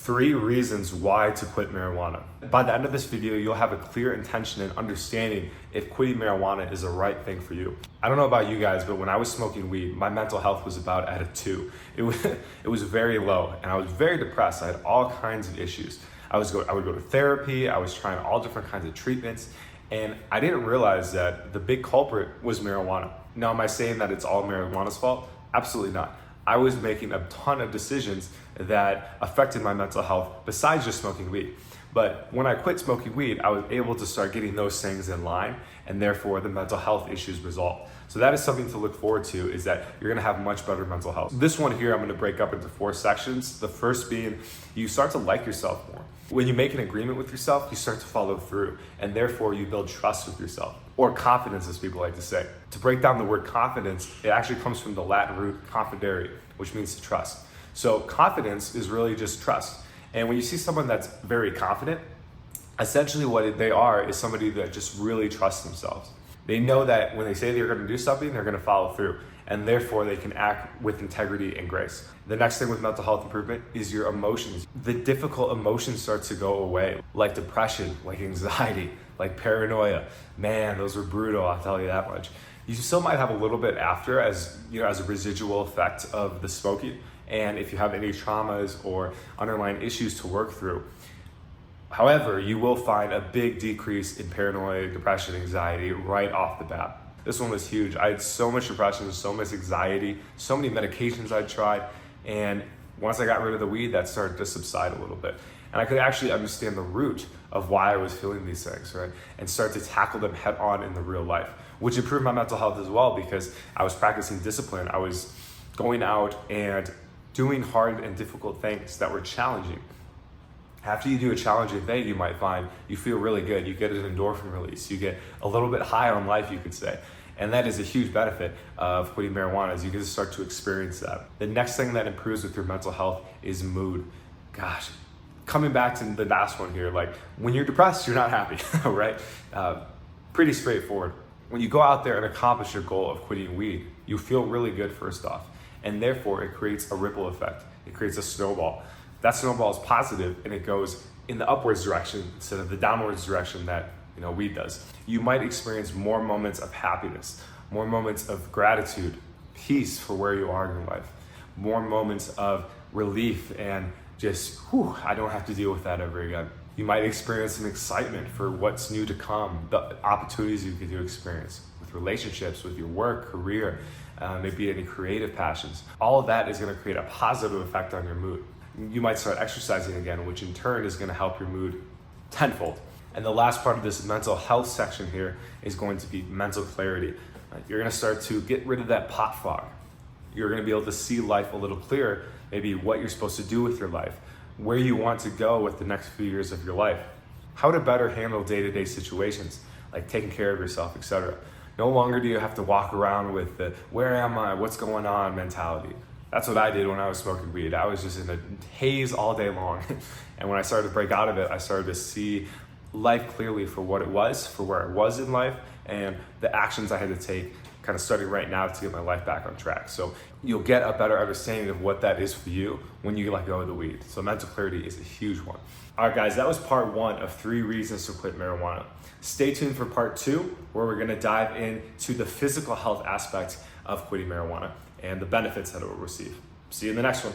3 reasons why to quit marijuana. By the end of this video, you'll have a clear intention and understanding if quitting marijuana is the right thing for you. I don't know about you guys, but when I was smoking weed, my mental health was about at a 2. It was very low, and I was very depressed. I had all kinds of issues. I would go to therapy. I was trying all different kinds of treatments, and I didn't realize that the big culprit was marijuana. Now, am I saying that it's all marijuana's fault? Absolutely not. I was making a ton of decisions that affected my mental health besides just smoking weed. But when I quit smoking weed, I was able to start getting those things in line, and therefore the mental health issues resolved. So that is something to look forward to, is that you're gonna have much better mental health. This one here, I'm gonna break up into 4 sections. The first being, you start to like yourself more. When you make an agreement with yourself, you start to follow through, and therefore you build trust with yourself, or confidence, as people like to say. To break down the word confidence, it actually comes from the Latin root confidere, which means to trust. So confidence is really just trust. And when you see someone that's very confident, essentially what they are is somebody that just really trusts themselves. They know that when they say they're gonna do something, they're gonna follow through, and therefore they can act with integrity and grace. The next thing with mental health improvement is your emotions. The difficult emotions start to go away, like depression, like anxiety, like paranoia. Man, those were brutal, I'll tell you that much. You still might have a little bit after, as a residual effect of the smoking, and if you have any traumas or underlying issues to work through. However, you will find a big decrease in paranoia, depression, anxiety right off the bat. This one was huge. I had so much depression, so much anxiety, so many medications I'd tried, and once I got rid of the weed, that started to subside a little bit. And I could actually understand the root of why I was feeling these things, right? And start to tackle them head on in the real life, which improved my mental health as well, because I was practicing discipline. I was going out and doing hard and difficult things that were challenging. After you do a challenging thing, you might find you feel really good. You get an endorphin release. You get a little bit high on life, you could say. And that is a huge benefit of quitting marijuana, is you can start to experience that. The next thing that improves with your mental health is mood. Gosh, coming back to the last one here, like when you're depressed, you're not happy, right? Pretty straightforward. When you go out there and accomplish your goal of quitting weed, you feel really good first off. And therefore it creates a ripple effect. It creates a snowball. That snowball is positive, and it goes in the upwards direction instead of the downwards direction that weed does. You might experience more moments of happiness, more moments of gratitude, peace for where you are in your life, more moments of relief and just, I don't have to deal with that ever again. You might experience some excitement for what's new to come, the opportunities you get to experience with relationships, with your work, career, maybe any creative passions. All of that is gonna create a positive effect on your mood. You might start exercising again, which in turn is gonna help your mood tenfold. And the last part of this mental health section here is going to be mental clarity. You're gonna start to get rid of that pot fog. You're gonna be able to see life a little clearer, maybe what you're supposed to do with your life, where you want to go with the next few years of your life, how to better handle day-to-day situations, like taking care of yourself, etc. No longer do you have to walk around with the where am I, what's going on mentality. That's what I did when I was smoking weed. I was just in a haze all day long. And when I started to break out of it, I started to see life clearly for what it was, for where I was in life, and the actions I had to take kind of starting right now to get my life back on track. So you'll get a better understanding of what that is for you when you let go of the weed. So mental clarity is a huge one. All right, guys, that was part 1 of 3 reasons to quit marijuana. Stay tuned for part 2, where we're gonna dive into the physical health aspects of quitting marijuana and the benefits that it will receive. See you in the next one.